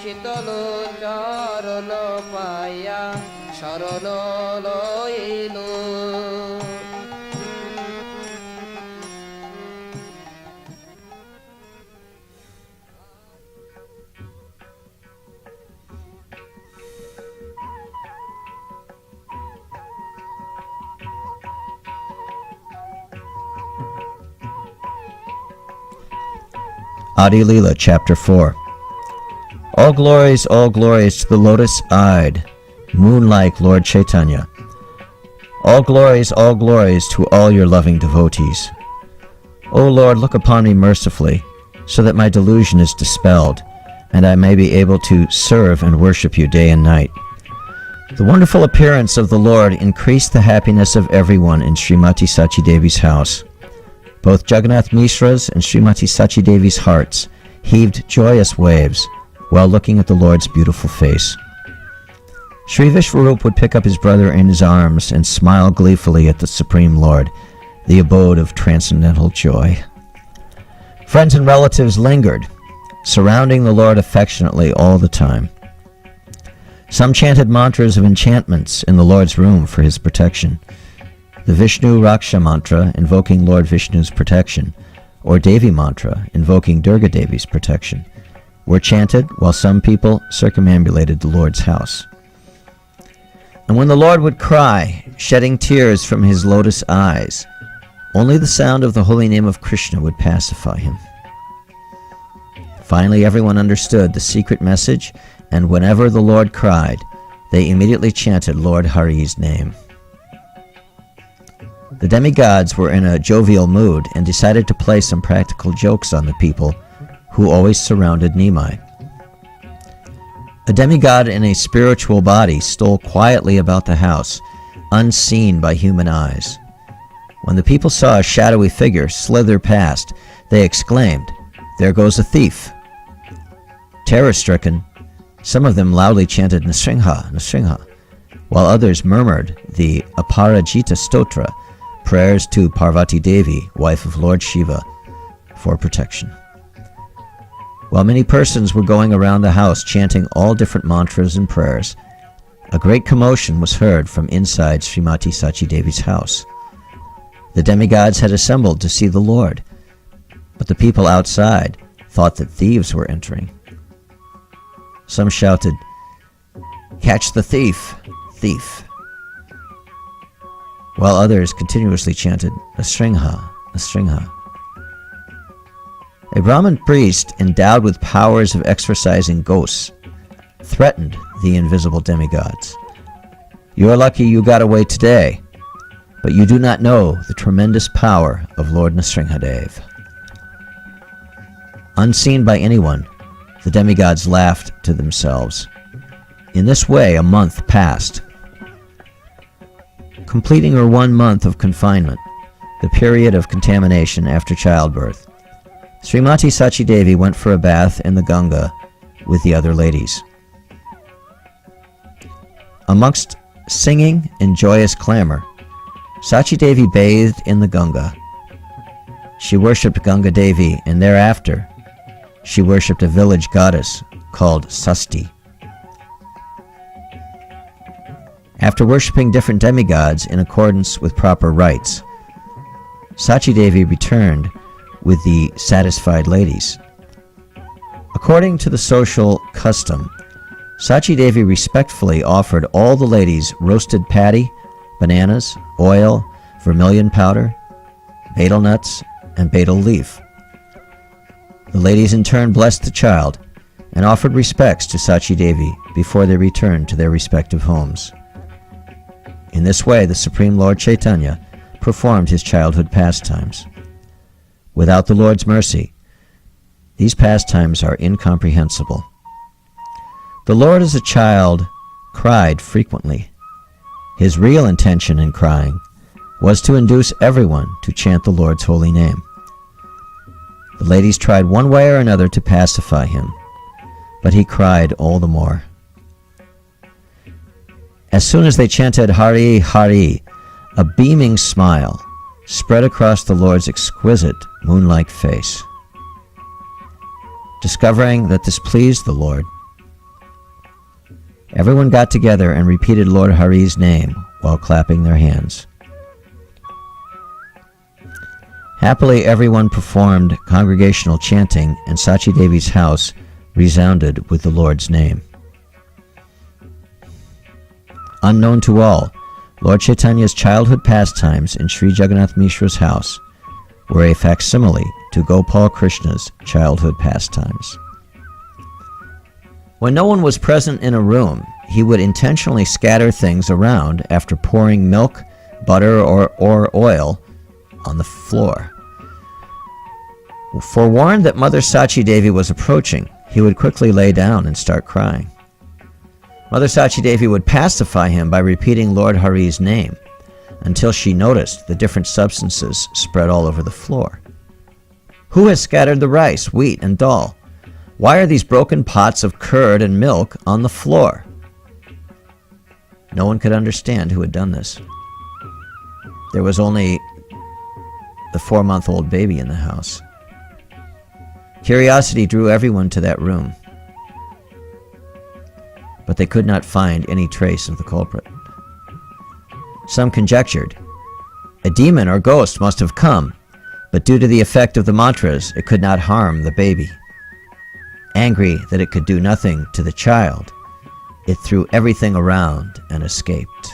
শীতল চরণ পাইয়া শরণ লইল। Adi Leela, Chapter 4. All glories to the lotus-eyed, moon-like Lord Chaitanya. All glories to all your loving devotees. O Lord, look upon me mercifully, so that my delusion is dispelled, and I may be able to serve and worship you day and night. The wonderful appearance of the Lord increased the happiness of everyone in Srimati Sachi Devi's house. Both Jagannath Mishra's and Srimati Sachi Devi's hearts heaved joyous waves while looking at the Lord's beautiful face. Sri Vishwarup would pick up his brother in his arms and smile gleefully at the Supreme Lord, the abode of transcendental joy. Friends and relatives lingered, surrounding the Lord affectionately all the time. Some chanted mantras of enchantments in the Lord's room for his protection. The Vishnu Raksha mantra, invoking Lord Vishnu's protection, or Devi mantra, invoking Durga Devi's protection, were chanted while some people circumambulated the Lord's house. And when the Lord would cry, shedding tears from his lotus eyes, only the sound of the holy name of Krishna would pacify him. Finally, everyone understood the secret message, and whenever the Lord cried, they immediately chanted Lord Hari's name. The demigods were in a jovial mood and decided to play some practical jokes on the people who always surrounded Nimai. A demigod in a spiritual body stole quietly about the house, unseen by human eyes. When the people saw a shadowy figure slither past, they exclaimed, "There goes a thief!" Terror-stricken, some of them loudly chanted Nasringha, Nasringha, while others murmured the Aparajita Stotra, prayers to Parvati Devi, wife of Lord Shiva, for protection. While many persons were going around the house chanting all different mantras and prayers, a great commotion was heard from inside Srimati Sachi Devi's house. The demigods had assembled to see the Lord, but the people outside thought that thieves were entering. Some shouted, "Catch the thief, thief," while others continuously chanted, "Nasringha, Nasringha." A Brahmin priest endowed with powers of exorcising ghosts threatened the invisible demigods. "You are lucky you got away today, but you do not know the tremendous power of Lord Nasringhadev." Unseen by anyone, the demigods laughed to themselves. In this way, a month passed. Completing her 1 month of confinement, the period of contamination after childbirth, Srimati Sachi Devi went for a bath in the Ganga with the other ladies. Amongst singing and joyous clamor, Sachi Devi bathed in the Ganga. She worshipped Ganga Devi, and thereafter she worshipped a village goddess called Sasti. After worshipping different demigods in accordance with proper rites, Sachi Devi returned with the satisfied ladies. According to the social custom, Sachi Devi respectfully offered all the ladies roasted paddy, bananas, oil, vermilion powder, betel nuts, and betel leaf. The ladies in turn blessed the child and offered respects to Sachi Devi before they returned to their respective homes. In this way, the Supreme Lord Chaitanya performed his childhood pastimes. Without the Lord's mercy, these pastimes are incomprehensible. The Lord as a child cried frequently. His real intention in crying was to induce everyone to chant the Lord's holy name. The ladies tried one way or another to pacify him, but he cried all the more. As soon as they chanted Hari Hari, a beaming smile spread across the Lord's exquisite moon-like face. Discovering that this pleased the Lord, Everyone got together and repeated Lord Hari's name while clapping their hands. Happily, everyone performed congregational chanting, and Sachi Devi's house resounded with the Lord's name. Unknown to all, Lord Chaitanya's childhood pastimes in Sri Jagannath Mishra's house were a facsimile to Gopal Krishna's childhood pastimes. When no one was present in a room, he would intentionally scatter things around after pouring milk, butter, or oil on the floor. Forewarned that Mother Sachi Devi was approaching, he would quickly lay down and start crying. Mother Sachi Devi would pacify him by repeating Lord Hari's name until she noticed the different substances spread all over the floor. Who has scattered the rice, wheat, and dal? Why are these broken pots of curd and milk on the floor? No one could understand who had done this. There was only the 4-month-old baby in the house. Curiosity drew everyone to that room, but they could not find any trace of the culprit. Some conjectured a demon or ghost must have come, but due to the effect of the mantras, it could not harm the baby. Angry that it could do nothing to the child, it threw everything around and escaped.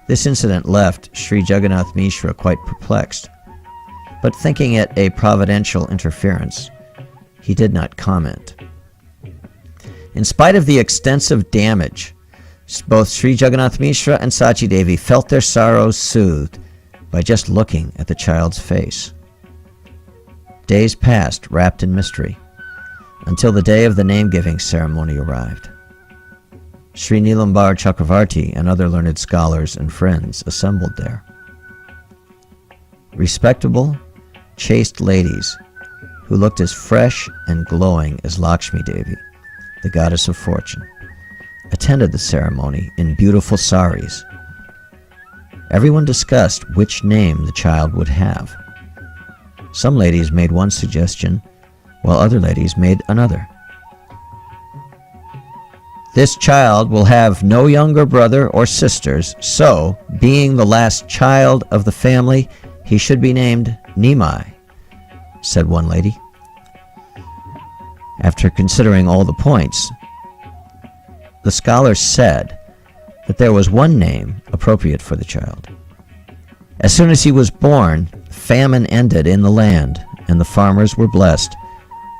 This incident left Sri Jagannath Mishra quite perplexed, but thinking it a providential interference, he did not comment. In spite of the extensive damage, both Sri Jagannath Mishra and Sachi Devi felt their sorrows soothed by just looking at the child's face. Days passed wrapped in mystery, until the day of the name-giving ceremony arrived. Sri Nilambar Chakravarti and other learned scholars and friends assembled there. Respectable, chaste ladies who looked as fresh and glowing as Lakshmi Devi, the goddess of fortune, attended the ceremony in beautiful saris. Everyone discussed which name the child would have. Some ladies made one suggestion, while other ladies made another. This child will have no younger brother or sisters, so, being the last child of the family, he should be named Nimai, said one lady. After considering all the points, the scholars said that there was one name appropriate for the child. As soon as he was born, famine ended in the land, and the farmers were blessed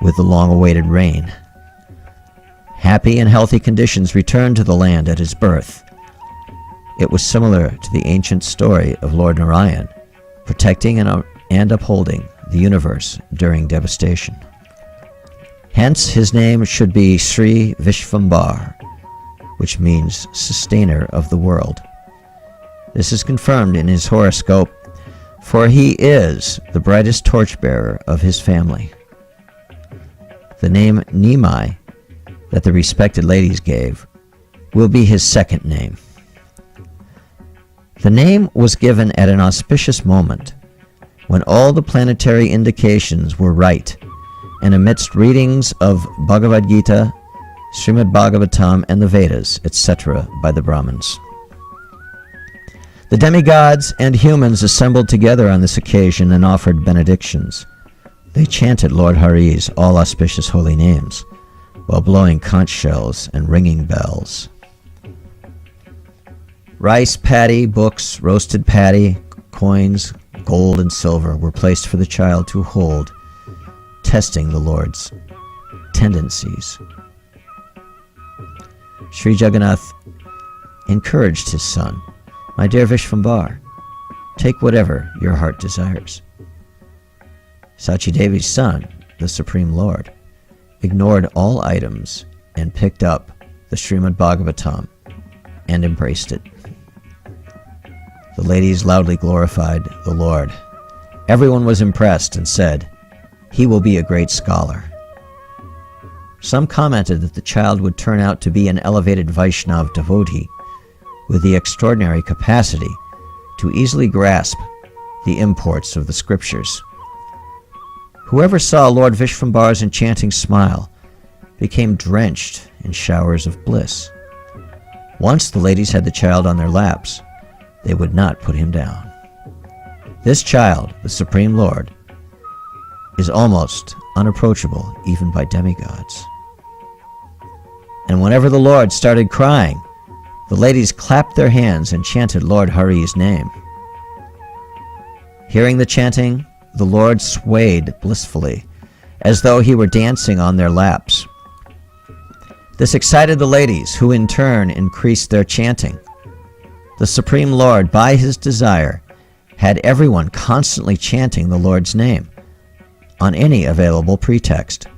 with the long-awaited rain. Happy and healthy conditions returned to the land at his birth. It was similar to the ancient story of Lord Narayan, protecting and upholding the universe during devastation. Hence, his name should be Sri Vishvambar, which means sustainer of the world. This is confirmed in his horoscope, for he is the brightest torchbearer of his family. The name Nimai that the respected ladies gave will be his second name. The name was given at an auspicious moment when all the planetary indications were right, and amidst readings of Bhagavad Gita, Srimad Bhagavatam, and the Vedas, etc. by the Brahmins. The demigods and humans assembled together on this occasion and offered benedictions. They chanted Lord Hari's all auspicious holy names, while blowing conch shells and ringing bells. Rice, paddy, books, roasted paddy, coins, gold, and silver were placed for the child to hold, testing the Lord's tendencies. Sri Jagannath encouraged his son, "My dear Vishvambar, take whatever your heart desires." Sachi Devi's son, the Supreme Lord, ignored all items and picked up the Srimad Bhagavatam and embraced it. The ladies loudly glorified the Lord. Everyone was impressed and said, "He will be a great scholar." Some commented that the child would turn out to be an elevated Vaishnava devotee with the extraordinary capacity to easily grasp the imports of the scriptures. Whoever saw Lord Vishvambar's enchanting smile became drenched in showers of bliss. Once the ladies had the child on their laps, they would not put him down. This child, the Supreme Lord, is almost unapproachable even by demigods. And whenever the Lord started crying, the ladies clapped their hands and chanted Lord Hari's name. Hearing the chanting, the Lord swayed blissfully, as though he were dancing on their laps. This excited the ladies, who in turn increased their chanting. The Supreme Lord, by his desire, had everyone constantly chanting the Lord's name on any available pretext.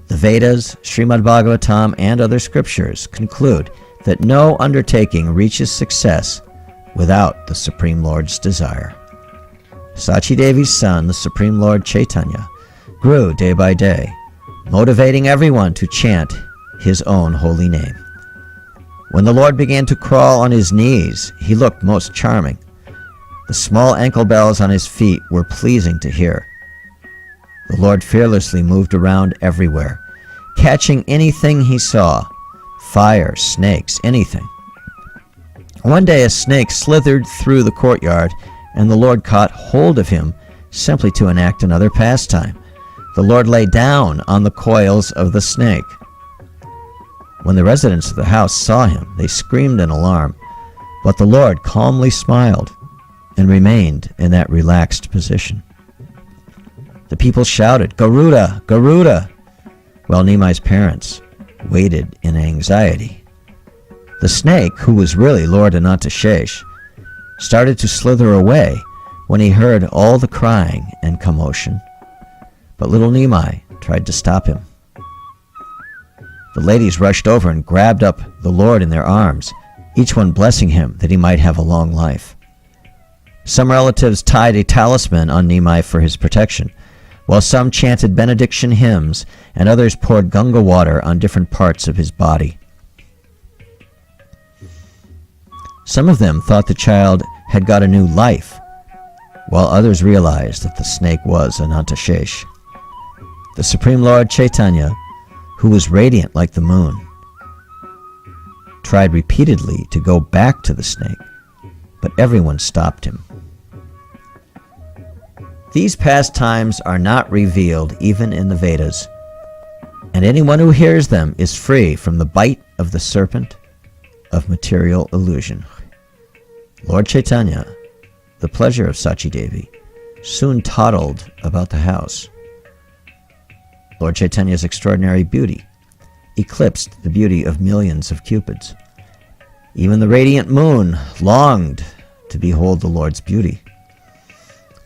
The Vedas, Srimad Bhagavatam, and other scriptures conclude that no undertaking reaches success without the Supreme Lord's desire. Sachi Devi's son, the Supreme Lord Chaitanya, grew day by day, motivating everyone to chant his own holy name. When the Lord began to crawl on his knees, he looked most charming. The small ankle bells on his feet were pleasing to hear. The Lord fearlessly moved around everywhere, catching anything he saw, fire, snakes, anything. One day a snake slithered through the courtyard, and the Lord caught hold of him simply to enact another pastime. The Lord lay down on the coils of the snake. When the residents of the house saw him, they screamed in alarm, but the Lord calmly smiled and remained in that relaxed position. The people shouted, "Garuda! Garuda!" while Nimai's parents waited in anxiety. The snake, who was really Lord Anantashesh, started to slither away when he heard all the crying and commotion, but little Nimai tried to stop him. The ladies rushed over and grabbed up the Lord in their arms, each one blessing him that he might have a long life. Some relatives tied a talisman on Nimai for his protection, while some chanted benediction hymns and others poured Ganga water on different parts of his body. Some of them thought the child had got a new life, while others realized that the snake was Anantashesh. The Supreme Lord Chaitanya, who was radiant like the moon, tried repeatedly to go back to the snake, but everyone stopped him. These pastimes are not revealed even in the Vedas, and anyone who hears them is free from the bite of the serpent of material illusion. Lord Chaitanya, the pleasure of Sachi Devi, soon toddled about the house. Lord Chaitanya's extraordinary beauty eclipsed the beauty of millions of cupids. Even the radiant moon longed to behold the Lord's beauty.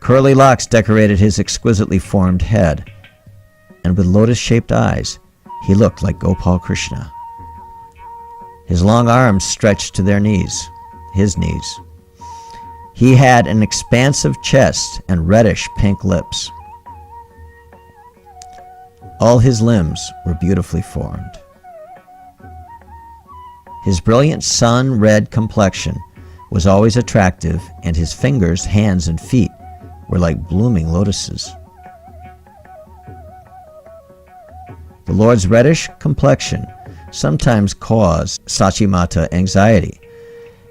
Curly locks decorated his exquisitely formed head, and with lotus-shaped eyes, he looked like Gopal Krishna. His long arms stretched to their knees, his knees. He had an expansive chest and reddish pink lips. All his limbs were beautifully formed. His brilliant sun-red complexion was always attractive, and his fingers, hands, and feet were like blooming lotuses. The Lord's reddish complexion sometimes caused Sachi Mata anxiety.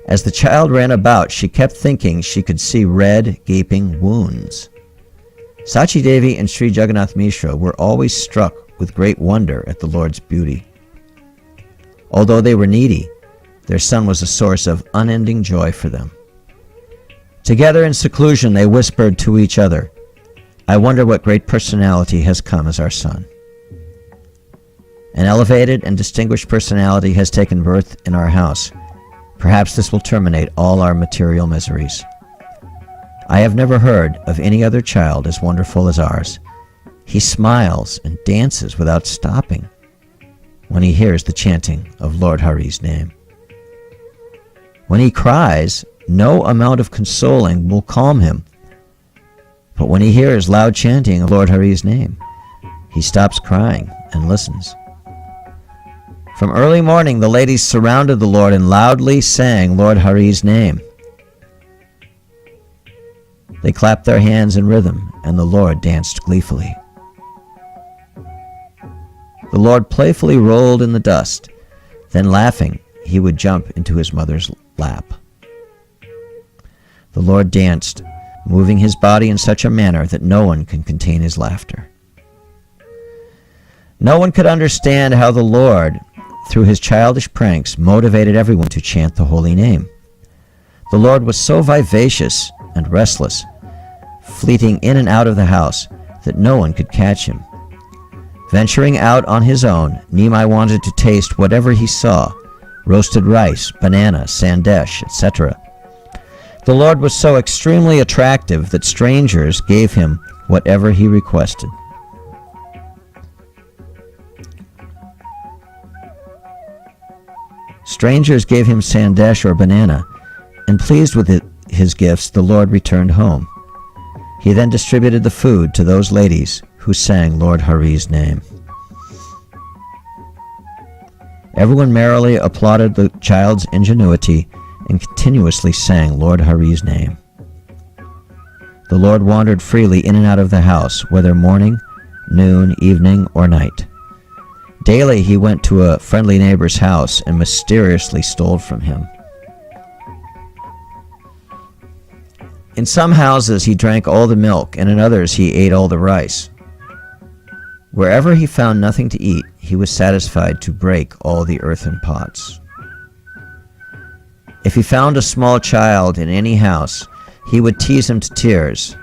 As the child ran about, she kept thinking she could see red, gaping wounds. Sachi Devi and Sri Jagannath Mishra were always struck with great wonder at the Lord's beauty. Although they were needy, their son was a source of unending joy for them. Together in seclusion, they whispered to each other, "I wonder what great personality has come as our son. An elevated and distinguished personality has taken birth in our house. Perhaps this will terminate all our material miseries. I have never heard of any other child as wonderful as ours. He smiles and dances without stopping when he hears the chanting of Lord Hari's name. When he cries, no amount of consoling will calm him. But when he hears loud chanting of Lord Hari's name, he stops crying and listens. From early morning, the ladies surrounded the Lord and loudly sang Lord Hari's name. They clapped their hands in rhythm, and the Lord danced gleefully. The Lord playfully rolled in the dust. Then, laughing, he would jump into his mother's lap. The Lord danced, moving his body in such a manner that no one can contain his laughter. No one could understand how the Lord, through his childish pranks, motivated everyone to chant the holy name. The Lord was so vivacious and restless, fleeting in and out of the house, that no one could catch him. Venturing out on his own, Nimai wanted to taste whatever he saw: roasted rice, banana, sandesh, etc. The Lord was so extremely attractive that strangers gave him whatever he requested. Strangers gave him sandesh or banana, and pleased with his gifts, the Lord returned home. He then distributed the food to those ladies who sang Lord Hari's name. Everyone merrily applauded the child's ingenuity and continuously sang Lord Hari's name. The Lord wandered freely in and out of the house, whether morning, noon, evening, or night. Daily he went to a friendly neighbor's house and mysteriously stole from him. In some houses he drank all the milk, and in others he ate all the rice. Wherever he found nothing to eat, he was satisfied to break all the earthen pots. If he found a small child in any house, he would tease him to tears,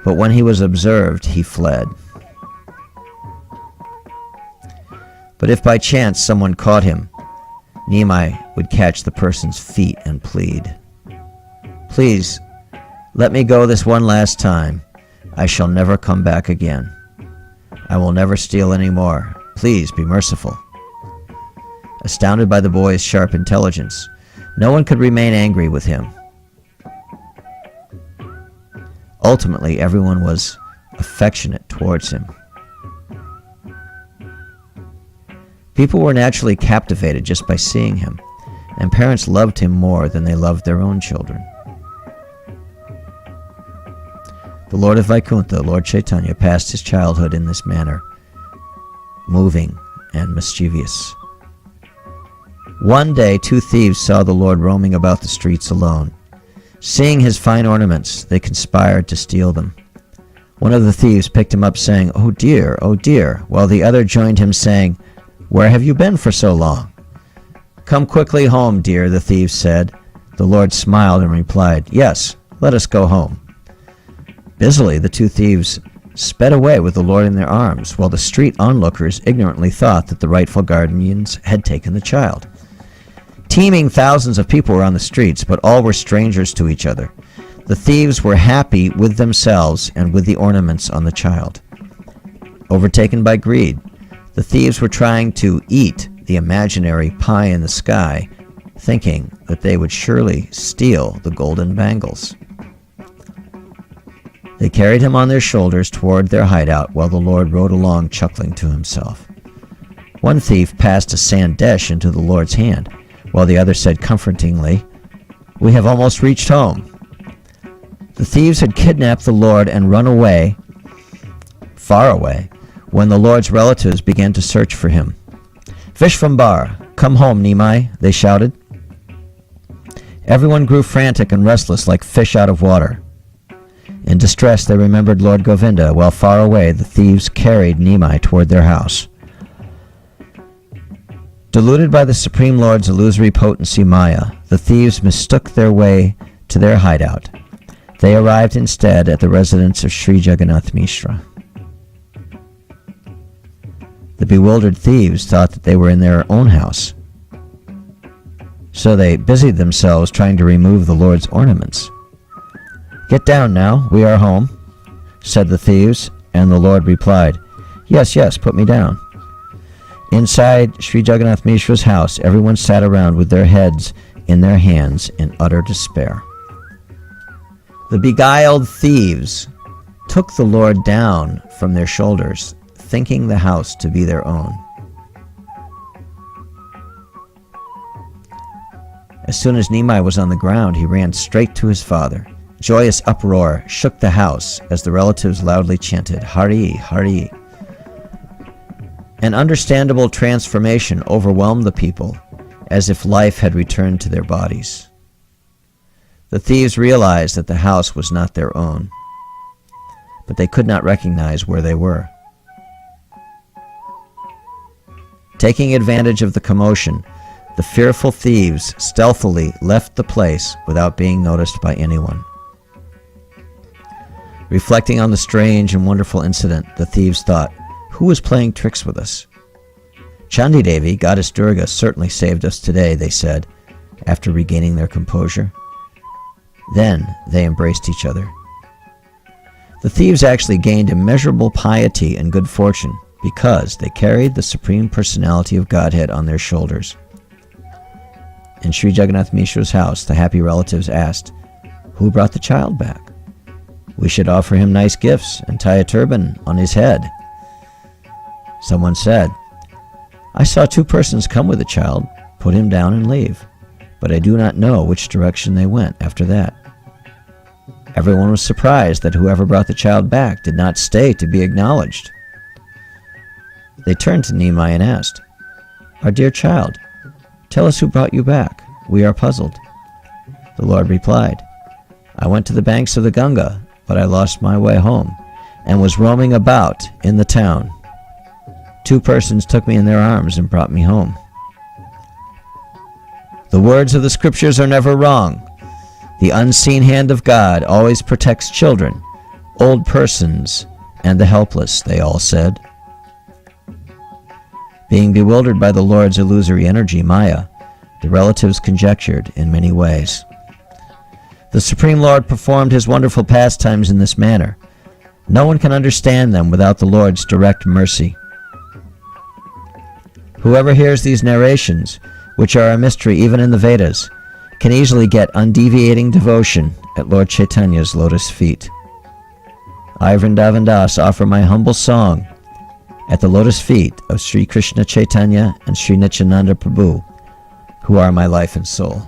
but when he was observed, he fled. But if by chance someone caught him, Nimai would catch the person's feet and plead, "Please, let me go this one last time. I shall never come back again. I will never steal any more. Please be merciful." Astounded by the boy's sharp intelligence, no one could remain angry with him. Ultimately, everyone was affectionate towards him. People were naturally captivated just by seeing him, and parents loved him more than they loved their own children. The Lord of Vaikuntha, Lord Chaitanya, passed his childhood in this manner, moving and mischievous. One day, 2 thieves saw the Lord roaming about the streets alone. Seeing his fine ornaments, they conspired to steal them. One of the thieves picked him up, saying, "Oh dear, while the other joined him, saying, "Where have you been for so long?" "Come quickly home, dear," the thieves said. The Lord smiled and replied, "Yes, let us go home." Busily, the 2 thieves sped away with the Lord in their arms, while the street onlookers ignorantly thought that the rightful guardians had taken the child. Teeming thousands of people were on the streets, but all were strangers to each other. The thieves were happy with themselves and with the ornaments on the child. Overtaken by greed, the thieves were trying to eat the imaginary pie in the sky, thinking that they would surely steal the golden bangles. They carried him on their shoulders toward their hideout, while the Lord rode along chuckling to himself. One thief passed a sandesh into the Lord's hand, while the other said comfortingly, "We have almost reached home." The thieves had kidnapped the Lord and run away, far away, when the Lord's relatives began to search for him. "Vishvambar, come home, Nimai," they shouted. Everyone grew frantic and restless like fish out of water. In distress, they remembered Lord Govinda, while far away the thieves carried Nimai toward their house. Deluded by the Supreme Lord's illusory potency Maya, the thieves mistook their way to their hideout. They arrived instead at the residence of Sri Jagannath Mishra. The bewildered thieves thought that they were in their own house, so they busied themselves trying to remove the Lord's ornaments. "Get down now, we are home," said the thieves, and the Lord replied, Yes, put me down." Inside Sri Jagannath Mishra's house, everyone sat around with their heads in their hands in utter despair. The beguiled thieves took the Lord down from their shoulders, thinking the house to be their own. As soon as Nimai was on the ground, he ran straight to his father. Joyous uproar shook the house as the relatives loudly chanted, "Hari, Hari." An understandable transformation overwhelmed the people, as if life had returned to their bodies. The thieves realized that the house was not their own, but they could not recognize where they were. Taking advantage of the commotion, the fearful thieves stealthily left the place without being noticed by anyone. Reflecting on the strange and wonderful incident, the thieves thought, "Who was playing tricks with us?" "Chandi Devi, Goddess Durga, certainly saved us today," they said, after regaining their composure. Then they embraced each other. The thieves actually gained immeasurable piety and good fortune because they carried the Supreme Personality of Godhead on their shoulders. In Sri Jagannath Mishra's house, the happy relatives asked, "Who brought the child back? We should offer him nice gifts and tie a turban on his head." Someone said, "I saw 2 persons come with the child, put him down and leave, but I do not know which direction they went after that." Everyone was surprised that whoever brought the child back did not stay to be acknowledged. They turned to Nimai and asked, "Our dear child, tell us who brought you back. We are puzzled." The Lord replied, "I went to the banks of the Ganga, but I lost my way home and was roaming about in the town. 2 persons took me in their arms and brought me home." The words of the scriptures are never wrong. The unseen hand of God always protects children, old persons, and the helpless, they all said. Being bewildered by the Lord's illusory energy, Maya, the relatives conjectured in many ways. The Supreme Lord performed his wonderful pastimes in this manner. No one can understand them without the Lord's direct mercy. Whoever hears these narrations, which are a mystery even in the Vedas, can easily get undeviating devotion at Lord Chaitanya's lotus feet. I, Vrindavan Das, offer my humble song at the lotus feet of Sri Krishna Chaitanya and Sri Nityananda Prabhu, who are my life and soul.